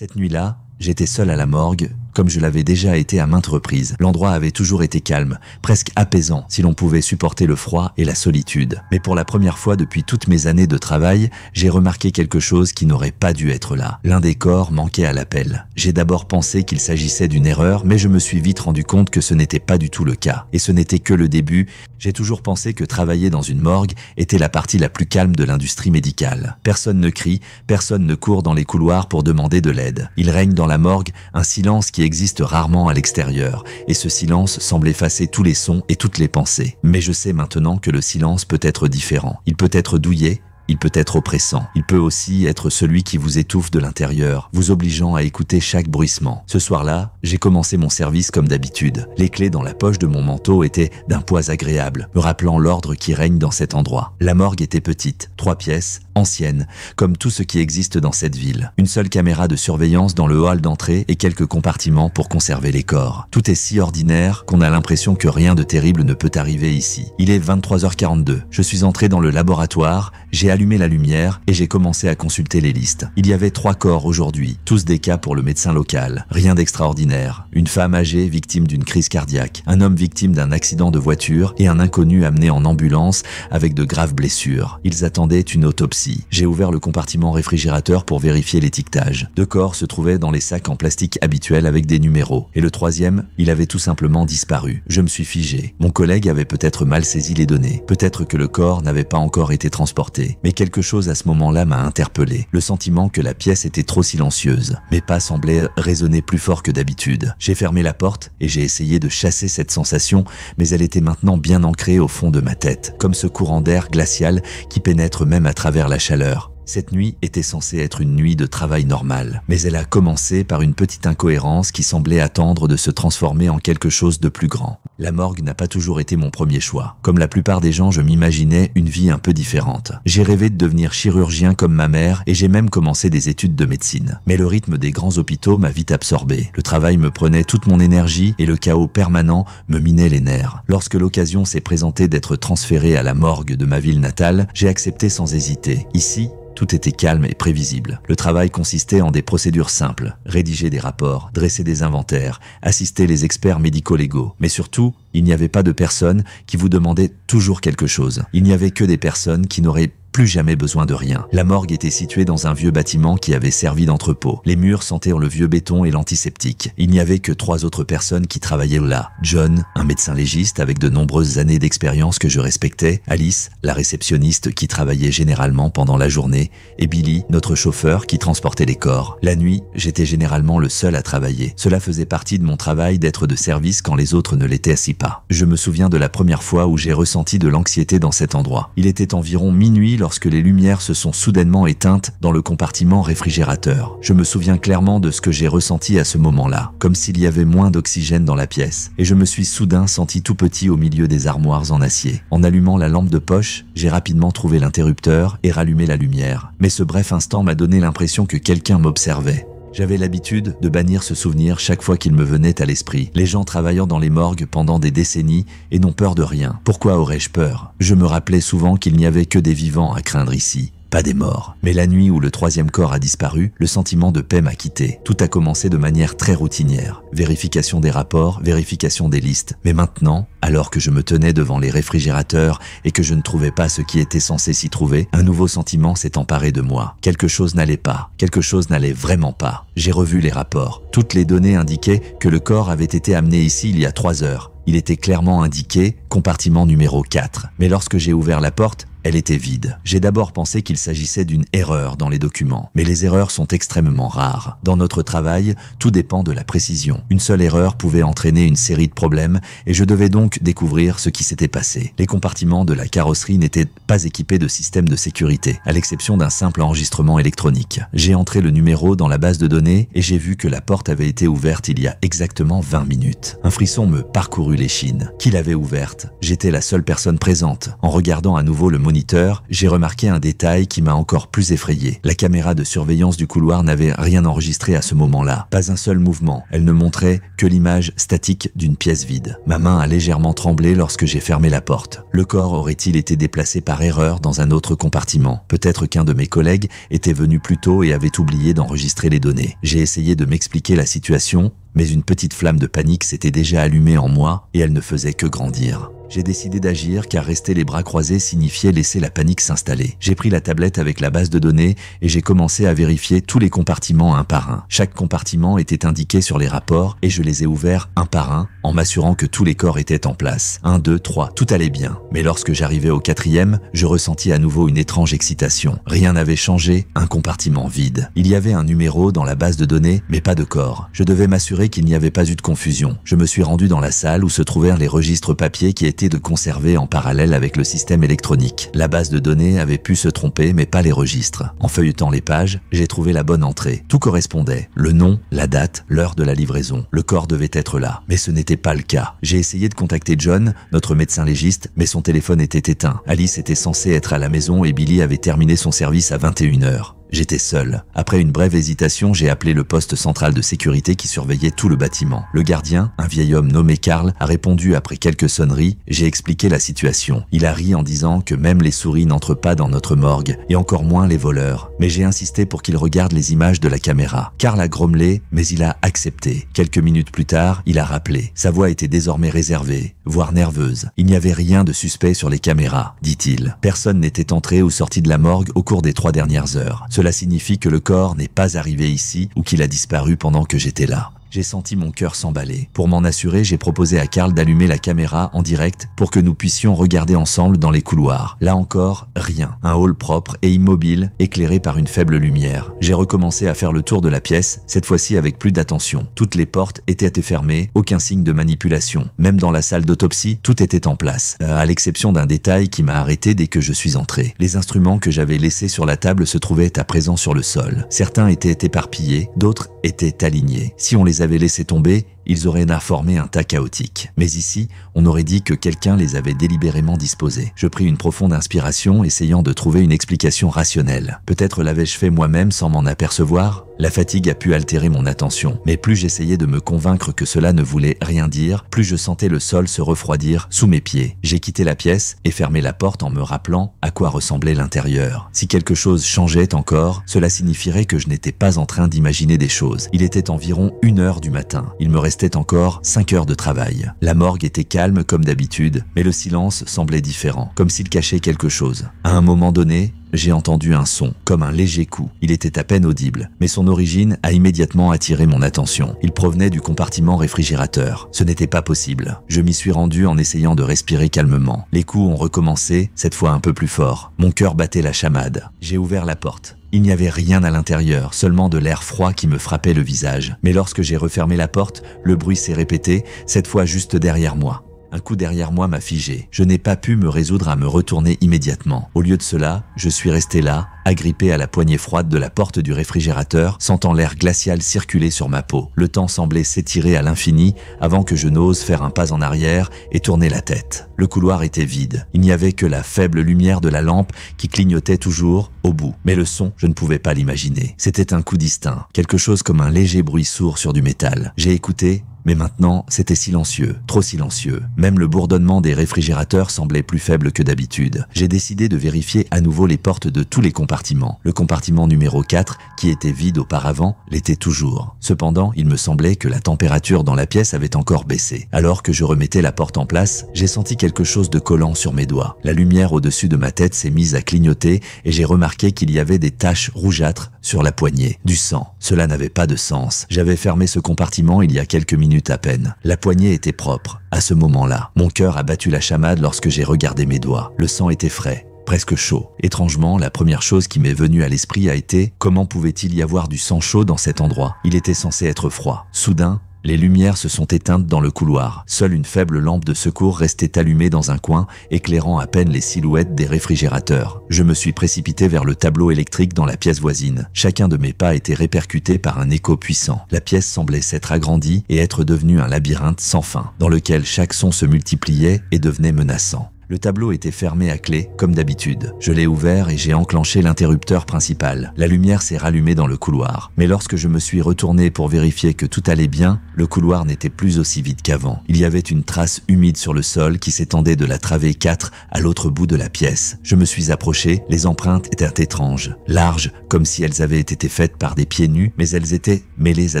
Cette nuit-là, j'étais seul à la morgue, comme je l'avais déjà été à maintes reprises. L'endroit avait toujours été calme, presque apaisant si l'on pouvait supporter le froid et la solitude. Mais pour la première fois depuis toutes mes années de travail, j'ai remarqué quelque chose qui n'aurait pas dû être là. L'un des corps manquait à l'appel. J'ai d'abord pensé qu'il s'agissait d'une erreur, mais je me suis vite rendu compte que ce n'était pas du tout le cas. Et ce n'était que le début. J'ai toujours pensé que travailler dans une morgue était la partie la plus calme de l'industrie médicale. Personne ne crie, personne ne court dans les couloirs pour demander de l'aide. Il règne dans la morgue un silence qui existe rarement à l'extérieur, et ce silence semble effacer tous les sons et toutes les pensées. Mais je sais maintenant que le silence peut être différent. Il peut être douillet, il peut être oppressant. Il peut aussi être celui qui vous étouffe de l'intérieur, vous obligeant à écouter chaque bruissement. Ce soir-là, j'ai commencé mon service comme d'habitude. Les clés dans la poche de mon manteau étaient d'un poids agréable, me rappelant l'ordre qui règne dans cet endroit. La morgue était petite, 3 pièces, ancienne, comme tout ce qui existe dans cette ville. Une seule caméra de surveillance dans le hall d'entrée et quelques compartiments pour conserver les corps. Tout est si ordinaire qu'on a l'impression que rien de terrible ne peut arriver ici. Il est 23h42. Je suis entré dans le laboratoire, j'ai allumé la lumière et j'ai commencé à consulter les listes. Il y avait 3 corps aujourd'hui, tous des cas pour le médecin local. Rien d'extraordinaire. Une femme âgée victime d'une crise cardiaque, un homme victime d'un accident de voiture et un inconnu amené en ambulance avec de graves blessures. Ils attendaient une autopsie. J'ai ouvert le compartiment réfrigérateur pour vérifier l'étiquetage. 2 corps se trouvaient dans les sacs en plastique habituels avec des numéros. Et le 3e, il avait tout simplement disparu. Je me suis figé. Mon collègue avait peut-être mal saisi les données. Peut-être que le corps n'avait pas encore été transporté. Mais quelque chose à ce moment-là m'a interpellé. Le sentiment que la pièce était trop silencieuse. Mes pas semblaient résonner plus fort que d'habitude. J'ai fermé la porte et j'ai essayé de chasser cette sensation, mais elle était maintenant bien ancrée au fond de ma tête, comme ce courant d'air glacial qui pénètre même à travers la chaleur. Cette nuit était censée être une nuit de travail normal, mais elle a commencé par une petite incohérence qui semblait attendre de se transformer en quelque chose de plus grand. La morgue n'a pas toujours été mon premier choix. Comme la plupart des gens, je m'imaginais une vie un peu différente. J'ai rêvé de devenir chirurgien comme ma mère et j'ai même commencé des études de médecine. Mais le rythme des grands hôpitaux m'a vite absorbé. Le travail me prenait toute mon énergie et le chaos permanent me minait les nerfs. Lorsque l'occasion s'est présentée d'être transféré à la morgue de ma ville natale, j'ai accepté sans hésiter. Ici, tout était calme et prévisible. Le travail consistait en des procédures simples, rédiger des rapports, dresser des inventaires, assister les experts médico-légaux. Mais surtout, il n'y avait pas de personnes qui vous demandaient toujours quelque chose. Il n'y avait que des personnes qui n'auraient plus jamais besoin de rien. La morgue était située dans un vieux bâtiment qui avait servi d'entrepôt. Les murs sentaient le vieux béton et l'antiseptique. Il n'y avait que 3 autres personnes qui travaillaient là. John, un médecin légiste avec de nombreuses années d'expérience que je respectais, Alice, la réceptionniste qui travaillait généralement pendant la journée, et Billy, notre chauffeur qui transportait les corps. La nuit, j'étais généralement le seul à travailler. Cela faisait partie de mon travail d'être de service quand les autres ne l'étaient ainsi pas. Je me souviens de la première fois où j'ai ressenti de l'anxiété dans cet endroit. Il était environ minuit lorsque les lumières se sont soudainement éteintes dans le compartiment réfrigérateur. Je me souviens clairement de ce que j'ai ressenti à ce moment-là, comme s'il y avait moins d'oxygène dans la pièce, et je me suis soudain senti tout petit au milieu des armoires en acier. En allumant la lampe de poche, j'ai rapidement trouvé l'interrupteur et rallumé la lumière. Mais ce bref instant m'a donné l'impression que quelqu'un m'observait. J'avais l'habitude de bannir ce souvenir chaque fois qu'il me venait à l'esprit. Les gens travaillant dans les morgues pendant des décennies et n'ont peur de rien. Pourquoi aurais-je peur? Je me rappelais souvent qu'il n'y avait que des vivants à craindre ici, pas des morts. Mais la nuit où le 3e corps a disparu, le sentiment de paix m'a quitté. Tout a commencé de manière très routinière. Vérification des rapports, vérification des listes. Mais maintenant, alors que je me tenais devant les réfrigérateurs et que je ne trouvais pas ce qui était censé s'y trouver, un nouveau sentiment s'est emparé de moi. Quelque chose n'allait pas. Quelque chose n'allait vraiment pas. J'ai revu les rapports. Toutes les données indiquaient que le corps avait été amené ici il y a 3 heures. Il était clairement indiqué compartiment numéro 4. Mais lorsque j'ai ouvert la porte, elle était vide. J'ai d'abord pensé qu'il s'agissait d'une erreur dans les documents. Mais les erreurs sont extrêmement rares. Dans notre travail, tout dépend de la précision. Une seule erreur pouvait entraîner une série de problèmes et je devais donc découvrir ce qui s'était passé. Les compartiments de la carrosserie n'étaient pas équipés de système de sécurité, à l'exception d'un simple enregistrement électronique. J'ai entré le numéro dans la base de données et j'ai vu que la porte avait été ouverte il y a exactement 20 minutes. Un frisson me parcourut l'échine. Qui l'avait ouverte? J'étais la seule personne présente. En regardant à nouveau le moniteur, j'ai remarqué un détail qui m'a encore plus effrayé. La caméra de surveillance du couloir n'avait rien enregistré à ce moment-là. Pas un seul mouvement. Elle ne montrait que l'image statique d'une pièce vide. Ma main a légèrement tremblé lorsque j'ai fermé la porte. Le corps aurait-il été déplacé par erreur dans un autre compartiment? Peut-être qu'un de mes collègues était venu plus tôt et avait oublié d'enregistrer les données. J'ai essayé de m'expliquer la situation, mais une petite flamme de panique s'était déjà allumée en moi et elle ne faisait que grandir. J'ai décidé d'agir car rester les bras croisés signifiait laisser la panique s'installer. J'ai pris la tablette avec la base de données et j'ai commencé à vérifier tous les compartiments un par un. Chaque compartiment était indiqué sur les rapports et je les ai ouverts un par un en m'assurant que tous les corps étaient en place. 1, 2, 3, tout allait bien. Mais lorsque j'arrivais au 4e, je ressentis à nouveau une étrange excitation. Rien n'avait changé, un compartiment vide. Il y avait un numéro dans la base de données, mais pas de corps. Je devais m'assurer qu'il n'y avait pas eu de confusion. Je me suis rendu dans la salle où se trouvèrent les registres papier qui étaient de conserver en parallèle avec le système électronique. La base de données avait pu se tromper, mais pas les registres. En feuilletant les pages, j'ai trouvé la bonne entrée. Tout correspondait. Le nom, la date, l'heure de la livraison. Le corps devait être là. Mais ce n'était pas le cas. J'ai essayé de contacter John, notre médecin légiste, mais son téléphone était éteint. Alice était censée être à la maison et Billy avait terminé son service à 21h. J'étais seul. Après une brève hésitation, j'ai appelé le poste central de sécurité qui surveillait tout le bâtiment. Le gardien, un vieil homme nommé Karl, a répondu après quelques sonneries. J'ai expliqué la situation. Il a ri en disant que même les souris n'entrent pas dans notre morgue, et encore moins les voleurs. Mais j'ai insisté pour qu'il regarde les images de la caméra. Karl a grommelé, mais il a accepté. Quelques minutes plus tard, il a rappelé. Sa voix était désormais réservée, voire nerveuse. Il n'y avait rien de suspect sur les caméras, dit-il. Personne n'était entré ou sorti de la morgue au cours des 3 dernières heures. Cela signifie que le corps n'est pas arrivé ici ou qu'il a disparu pendant que j'étais là. J'ai senti mon cœur s'emballer. Pour m'en assurer, j'ai proposé à Karl d'allumer la caméra en direct pour que nous puissions regarder ensemble dans les couloirs. Là encore, rien. Un hall propre et immobile, éclairé par une faible lumière. J'ai recommencé à faire le tour de la pièce, cette fois-ci avec plus d'attention. Toutes les portes étaient fermées, aucun signe de manipulation. Même dans la salle d'autopsie, tout était en place, à l'exception d'un détail qui m'a arrêté dès que je suis entré. Les instruments que j'avais laissés sur la table se trouvaient à présent sur le sol. Certains étaient éparpillés, d'autres étaient alignés. Si on les avait laissés tomber, ils auraient formé un tas chaotique. Mais ici, on aurait dit que quelqu'un les avait délibérément disposés. Je pris une profonde inspiration, essayant de trouver une explication rationnelle. Peut-être l'avais-je fait moi-même sans m'en apercevoir? La fatigue a pu altérer mon attention, mais plus j'essayais de me convaincre que cela ne voulait rien dire, plus je sentais le sol se refroidir sous mes pieds. J'ai quitté la pièce et fermé la porte en me rappelant à quoi ressemblait l'intérieur. Si quelque chose changeait encore, cela signifierait que je n'étais pas en train d'imaginer des choses. Il était environ 1h du matin. Il me restait encore 5 heures de travail. La morgue était calme comme d'habitude, mais le silence semblait différent, comme s'il cachait quelque chose. À un moment donné, j'ai entendu un son, comme un léger coup. Il était à peine audible, mais son origine a immédiatement attiré mon attention. Il provenait du compartiment réfrigérateur. Ce n'était pas possible. Je m'y suis rendu en essayant de respirer calmement. Les coups ont recommencé, cette fois un peu plus fort. Mon cœur battait la chamade. J'ai ouvert la porte. Il n'y avait rien à l'intérieur, seulement de l'air froid qui me frappait le visage. Mais lorsque j'ai refermé la porte, le bruit s'est répété, cette fois juste derrière moi. Un coup derrière moi m'a figé. Je n'ai pas pu me résoudre à me retourner immédiatement. Au lieu de cela, je suis resté là, agrippé à la poignée froide de la porte du réfrigérateur, sentant l'air glacial circuler sur ma peau. Le temps semblait s'étirer à l'infini avant que je n'ose faire un pas en arrière et tourner la tête. Le couloir était vide. Il n'y avait que la faible lumière de la lampe qui clignotait toujours au bout. Mais le son, je ne pouvais pas l'imaginer. C'était un coup distinct, quelque chose comme un léger bruit sourd sur du métal. J'ai écouté, mais maintenant, c'était silencieux, trop silencieux. Même le bourdonnement des réfrigérateurs semblait plus faible que d'habitude. J'ai décidé de vérifier à nouveau les portes de tous les compartiments. Le compartiment numéro 4, qui était vide auparavant, l'était toujours. Cependant, il me semblait que la température dans la pièce avait encore baissé. Alors que je remettais la porte en place, j'ai senti quelque chose de collant sur mes doigts. La lumière au-dessus de ma tête s'est mise à clignoter et j'ai remarqué qu'il y avait des taches rougeâtres sur la poignée. Du sang. Cela n'avait pas de sens. J'avais fermé ce compartiment il y a quelques minutes à peine. La poignée était propre. À ce moment-là, mon cœur a battu la chamade lorsque j'ai regardé mes doigts. Le sang était frais, presque chaud. Étrangement, la première chose qui m'est venue à l'esprit a été: comment pouvait-il y avoir du sang chaud dans cet endroit? Il était censé être froid. Soudain, les lumières se sont éteintes dans le couloir. Seule une faible lampe de secours restait allumée dans un coin, éclairant à peine les silhouettes des réfrigérateurs. Je me suis précipité vers le tableau électrique dans la pièce voisine. Chacun de mes pas était répercuté par un écho puissant. La pièce semblait s'être agrandie et être devenue un labyrinthe sans fin, dans lequel chaque son se multipliait et devenait menaçant. Le tableau était fermé à clé, comme d'habitude. Je l'ai ouvert et j'ai enclenché l'interrupteur principal. La lumière s'est rallumée dans le couloir. Mais lorsque je me suis retourné pour vérifier que tout allait bien, le couloir n'était plus aussi vide qu'avant. Il y avait une trace humide sur le sol qui s'étendait de la travée 4 à l'autre bout de la pièce. Je me suis approché, les empreintes étaient étranges, larges, comme si elles avaient été faites par des pieds nus, mais elles étaient mêlées à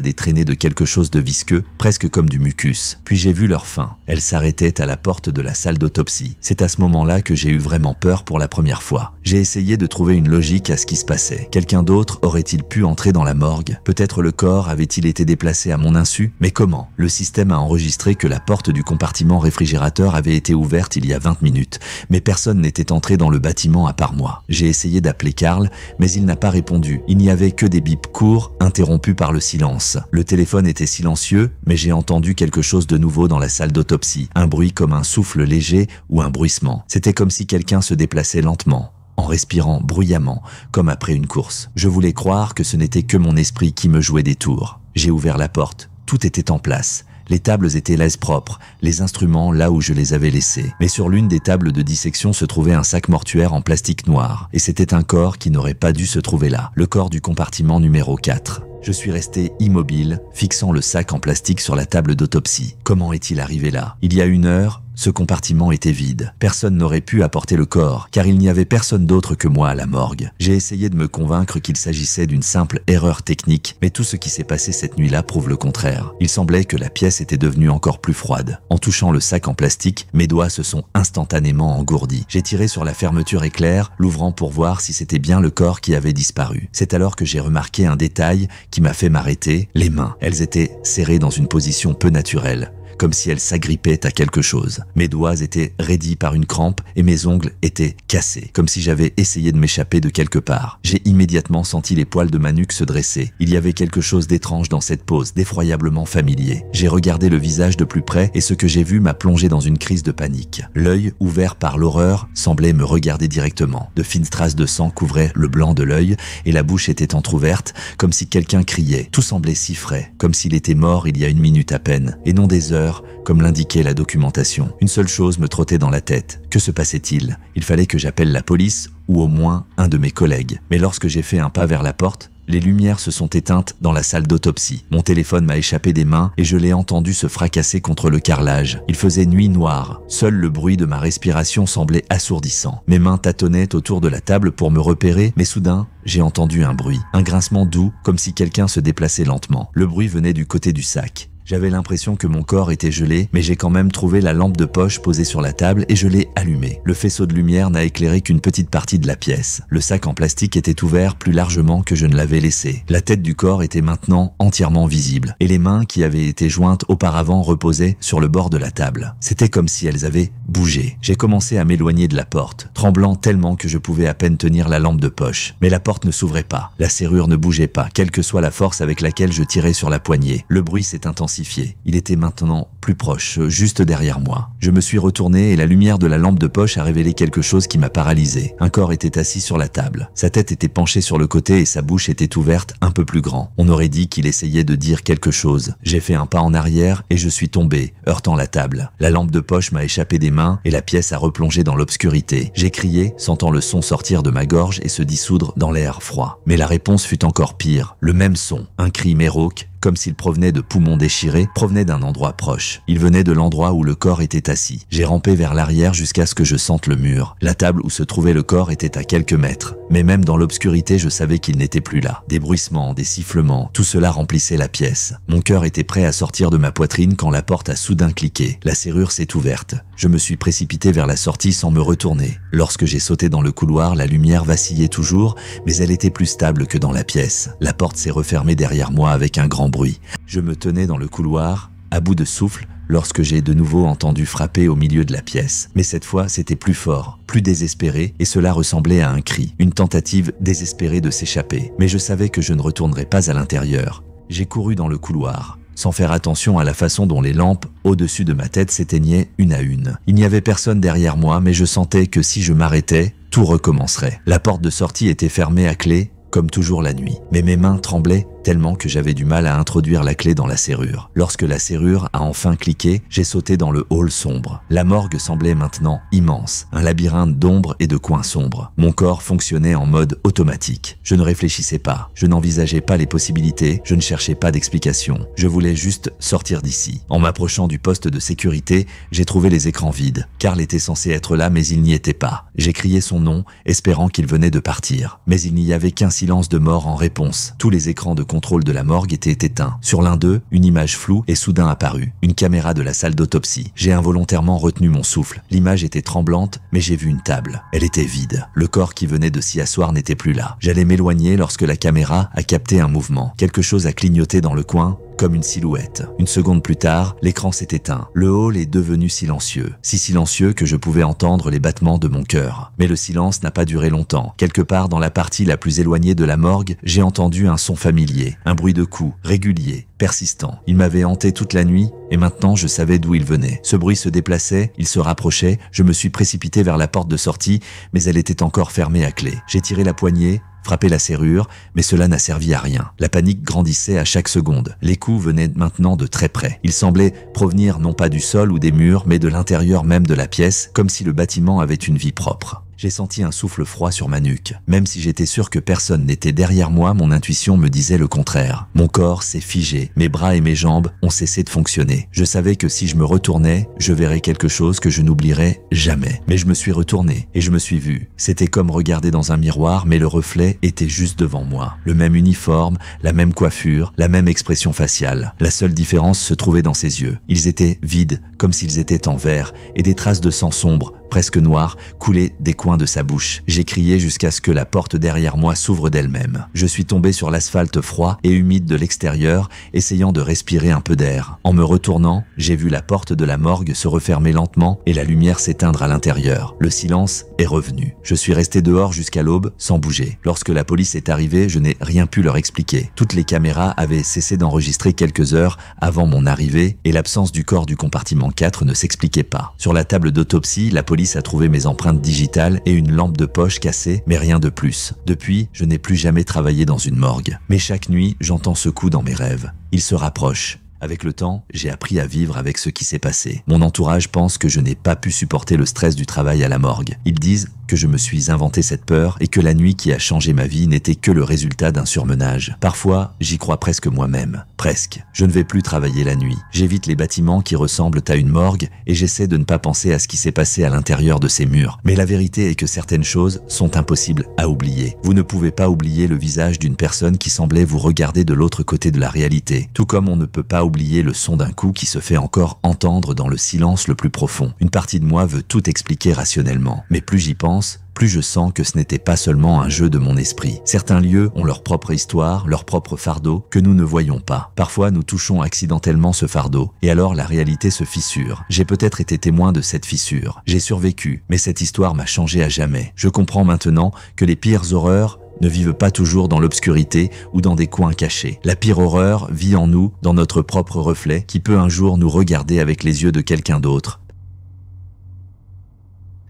des traînées de quelque chose de visqueux, presque comme du mucus. Puis j'ai vu leur fin. Elles s'arrêtaient à la porte de la salle d'autopsie. C'est à ce moment-là que j'ai eu vraiment peur pour la première fois. J'ai essayé de trouver une logique à ce qui se passait. Quelqu'un d'autre aurait-il pu entrer dans la morgue? Peut-être le corps avait-il été déplacé à mon insu? Mais comment? Le système a enregistré que la porte du compartiment réfrigérateur avait été ouverte il y a 20 minutes, mais personne n'était entré dans le bâtiment à part moi. J'ai essayé d'appeler Karl, mais il n'a pas répondu. Il n'y avait que des bips courts, interrompus par le silence. Le téléphone était silencieux, mais j'ai entendu quelque chose de nouveau dans la salle d'autopsie. Un bruit comme un souffle léger ou un bruissement. C'était comme si quelqu'un se déplaçait lentement, en respirant bruyamment, comme après une course. Je voulais croire que ce n'était que mon esprit qui me jouait des tours. J'ai ouvert la porte. Tout était en place. Les tables étaient laises propres, les instruments là où je les avais laissés. Mais sur l'une des tables de dissection se trouvait un sac mortuaire en plastique noir. Et c'était un corps qui n'aurait pas dû se trouver là. Le corps du compartiment numéro 4. Je suis resté immobile, fixant le sac en plastique sur la table d'autopsie. Comment est-il arrivé là? Il y a 1 heure, ce compartiment était vide. Personne n'aurait pu apporter le corps, car il n'y avait personne d'autre que moi à la morgue. J'ai essayé de me convaincre qu'il s'agissait d'une simple erreur technique, mais tout ce qui s'est passé cette nuit-là prouve le contraire. Il semblait que la pièce était devenue encore plus froide. En touchant le sac en plastique, mes doigts se sont instantanément engourdis. J'ai tiré sur la fermeture éclair, l'ouvrant pour voir si c'était bien le corps qui avait disparu. C'est alors que j'ai remarqué un détail qui m'a fait m'arrêter, les mains. Elles étaient serrées dans une position peu naturelle, comme si elles s'agrippaient à quelque chose. Mes doigts étaient raidis par une crampe et mes ongles étaient cassés, comme si j'avais essayé de m'échapper de quelque part. J'ai immédiatement senti les poils de ma nuque se dresser. Il y avait quelque chose d'étrange dans cette pose, d'effroyablement familier. J'ai regardé le visage de plus près et ce que j'ai vu m'a plongé dans une crise de panique. L'œil, ouvert par l'horreur, semblait me regarder directement. De fines traces de sang couvraient le blanc de l'œil et la bouche était entrouverte, comme si quelqu'un criait. Tout semblait si frais, comme s'il était mort il y a 1 minute à peine, et non des heures, comme l'indiquait la documentation. Une seule chose me trottait dans la tête. Que se passait-il? Il fallait que j'appelle la police, ou au moins un de mes collègues. Mais lorsque j'ai fait un pas vers la porte, les lumières se sont éteintes dans la salle d'autopsie. Mon téléphone m'a échappé des mains et je l'ai entendu se fracasser contre le carrelage. Il faisait nuit noire. Seul le bruit de ma respiration semblait assourdissant. Mes mains tâtonnaient autour de la table pour me repérer, mais soudain, j'ai entendu un bruit. Un grincement doux, comme si quelqu'un se déplaçait lentement. Le bruit venait du côté du sac. J'avais l'impression que mon corps était gelé, mais j'ai quand même trouvé la lampe de poche posée sur la table et je l'ai allumée. Le faisceau de lumière n'a éclairé qu'une petite partie de la pièce. Le sac en plastique était ouvert plus largement que je ne l'avais laissé. La tête du corps était maintenant entièrement visible et les mains qui avaient été jointes auparavant reposaient sur le bord de la table. C'était comme si elles avaient bougé. J'ai commencé à m'éloigner de la porte, tremblant tellement que je pouvais à peine tenir la lampe de poche. Mais la porte ne s'ouvrait pas. La serrure ne bougeait pas, quelle que soit la force avec laquelle je tirais sur la poignée. Le bruit s'est intensifié. Il était maintenant plus proche, juste derrière moi. Je me suis retourné et la lumière de la lampe de poche a révélé quelque chose qui m'a paralysé. Un corps était assis sur la table. Sa tête était penchée sur le côté et sa bouche était ouverte un peu plus grand. On aurait dit qu'il essayait de dire quelque chose. J'ai fait un pas en arrière et je suis tombé, heurtant la table. La lampe de poche m'a échappé des mains et la pièce a replongé dans l'obscurité. J'ai crié, sentant le son sortir de ma gorge et se dissoudre dans l'air froid. Mais la réponse fut encore pire. Le même son, un cri mérauque, comme s'il provenait de poumons déchirés, provenait d'un endroit proche. Il venait de l'endroit où le corps était assis. J'ai rampé vers l'arrière jusqu'à ce que je sente le mur. La table où se trouvait le corps était à quelques mètres. Mais même dans l'obscurité, je savais qu'il n'était plus là. Des bruissements, des sifflements, tout cela remplissait la pièce. Mon cœur était prêt à sortir de ma poitrine quand la porte a soudain cliqué. La serrure s'est ouverte. Je me suis précipité vers la sortie sans me retourner. Lorsque j'ai sauté dans le couloir, la lumière vacillait toujours, mais elle était plus stable que dans la pièce. La porte s'est refermée derrière moi avec un grand bruit. Je me tenais dans le couloir, à bout de souffle, lorsque j'ai de nouveau entendu frapper au milieu de la pièce. Mais cette fois, c'était plus fort, plus désespéré, et cela ressemblait à un cri, une tentative désespérée de s'échapper. Mais je savais que je ne retournerais pas à l'intérieur. J'ai couru dans le couloir, sans faire attention à la façon dont les lampes au-dessus de ma tête s'éteignaient une à une. Il n'y avait personne derrière moi, mais je sentais que si je m'arrêtais, tout recommencerait. La porte de sortie était fermée à clé, comme toujours la nuit. Mais mes mains tremblaient tellement que j'avais du mal à introduire la clé dans la serrure. Lorsque la serrure a enfin cliqué, j'ai sauté dans le hall sombre. La morgue semblait maintenant immense, un labyrinthe d'ombres et de coins sombres. Mon corps fonctionnait en mode automatique. Je ne réfléchissais pas, je n'envisageais pas les possibilités, je ne cherchais pas d'explication. Je voulais juste sortir d'ici. En m'approchant du poste de sécurité, j'ai trouvé les écrans vides. Karl était censé être là, mais il n'y était pas. J'ai crié son nom, espérant qu'il venait de partir. Mais il n'y avait qu'un silence de mort en réponse. Tous les écrans de contrôle de la morgue étaient éteints. Sur l'un d'eux, une image floue est soudain apparue. Une caméra de la salle d'autopsie. J'ai involontairement retenu mon souffle. L'image était tremblante, mais j'ai vu une table. Elle était vide. Le corps qui venait de s'y asseoir n'était plus là. J'allais m'éloigner lorsque la caméra a capté un mouvement. Quelque chose a clignoté dans le coin, comme une silhouette. Une seconde plus tard, l'écran s'est éteint. Le hall est devenu silencieux. Si silencieux que je pouvais entendre les battements de mon cœur. Mais le silence n'a pas duré longtemps. Quelque part dans la partie la plus éloignée de la morgue, j'ai entendu un son familier. Un bruit de coups, régulier, persistant. Il m'avait hanté toute la nuit et maintenant je savais d'où il venait. Ce bruit se déplaçait, il se rapprochait. Je me suis précipité vers la porte de sortie, mais elle était encore fermée à clé. J'ai tiré la poignée, frappé la serrure, mais cela n'a servi à rien. La panique grandissait à chaque seconde. Les coups venaient maintenant de très près. Ils semblaient provenir non pas du sol ou des murs, mais de l'intérieur même de la pièce, comme si le bâtiment avait une vie propre. J'ai senti un souffle froid sur ma nuque. Même si j'étais sûr que personne n'était derrière moi, mon intuition me disait le contraire. Mon corps s'est figé, mes bras et mes jambes ont cessé de fonctionner. Je savais que si je me retournais, je verrais quelque chose que je n'oublierais jamais. Mais je me suis retourné et je me suis vu. C'était comme regarder dans un miroir, mais le reflet était juste devant moi. Le même uniforme, la même coiffure, la même expression faciale. La seule différence se trouvait dans ses yeux. Ils étaient vides, comme s'ils étaient en verre, et des traces de sang sombre, presque noir, coulait des coins de sa bouche. J'ai crié jusqu'à ce que la porte derrière moi s'ouvre d'elle-même. Je suis tombé sur l'asphalte froid et humide de l'extérieur, essayant de respirer un peu d'air. En me retournant, j'ai vu la porte de la morgue se refermer lentement et la lumière s'éteindre à l'intérieur. Le silence est revenu. Je suis resté dehors jusqu'à l'aube, sans bouger. Lorsque la police est arrivée, je n'ai rien pu leur expliquer. Toutes les caméras avaient cessé d'enregistrer quelques heures avant mon arrivée et l'absence du corps du compartiment 4 ne s'expliquait pas. Sur la table d'autopsie, la police a trouvé mes empreintes digitales et une lampe de poche cassée, mais rien de plus. Depuis, je n'ai plus jamais travaillé dans une morgue. Mais chaque nuit, j'entends ce coup dans mes rêves. Il se rapproche. Avec le temps, j'ai appris à vivre avec ce qui s'est passé. Mon entourage pense que je n'ai pas pu supporter le stress du travail à la morgue. Ils disent que je me suis inventé cette peur et que la nuit qui a changé ma vie n'était que le résultat d'un surmenage. Parfois, j'y crois presque moi-même. Presque. Je ne vais plus travailler la nuit. J'évite les bâtiments qui ressemblent à une morgue et j'essaie de ne pas penser à ce qui s'est passé à l'intérieur de ces murs. Mais la vérité est que certaines choses sont impossibles à oublier. Vous ne pouvez pas oublier le visage d'une personne qui semblait vous regarder de l'autre côté de la réalité. Tout comme on ne peut pas oublier le son d'un coup qui se fait encore entendre dans le silence le plus profond. Une partie de moi veut tout expliquer rationnellement. Mais plus j'y pense, plus je sens que ce n'était pas seulement un jeu de mon esprit. Certains lieux ont leur propre histoire, leur propre fardeau, que nous ne voyons pas. Parfois, nous touchons accidentellement ce fardeau, et alors la réalité se fissure. J'ai peut-être été témoin de cette fissure. J'ai survécu, mais cette histoire m'a changé à jamais. Je comprends maintenant que les pires horreurs ne vivent pas toujours dans l'obscurité ou dans des coins cachés. La pire horreur vit en nous, dans notre propre reflet, qui peut un jour nous regarder avec les yeux de quelqu'un d'autre.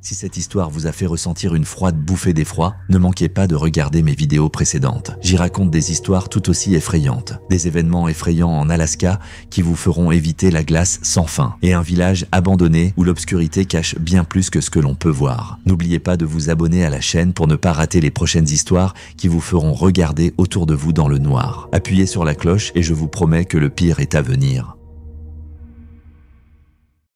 Si cette histoire vous a fait ressentir une froide bouffée d'effroi, ne manquez pas de regarder mes vidéos précédentes. J'y raconte des histoires tout aussi effrayantes. Des événements effrayants en Alaska qui vous feront éviter la glace sans fin. Et un village abandonné où l'obscurité cache bien plus que ce que l'on peut voir. N'oubliez pas de vous abonner à la chaîne pour ne pas rater les prochaines histoires qui vous feront regarder autour de vous dans le noir. Appuyez sur la cloche et je vous promets que le pire est à venir.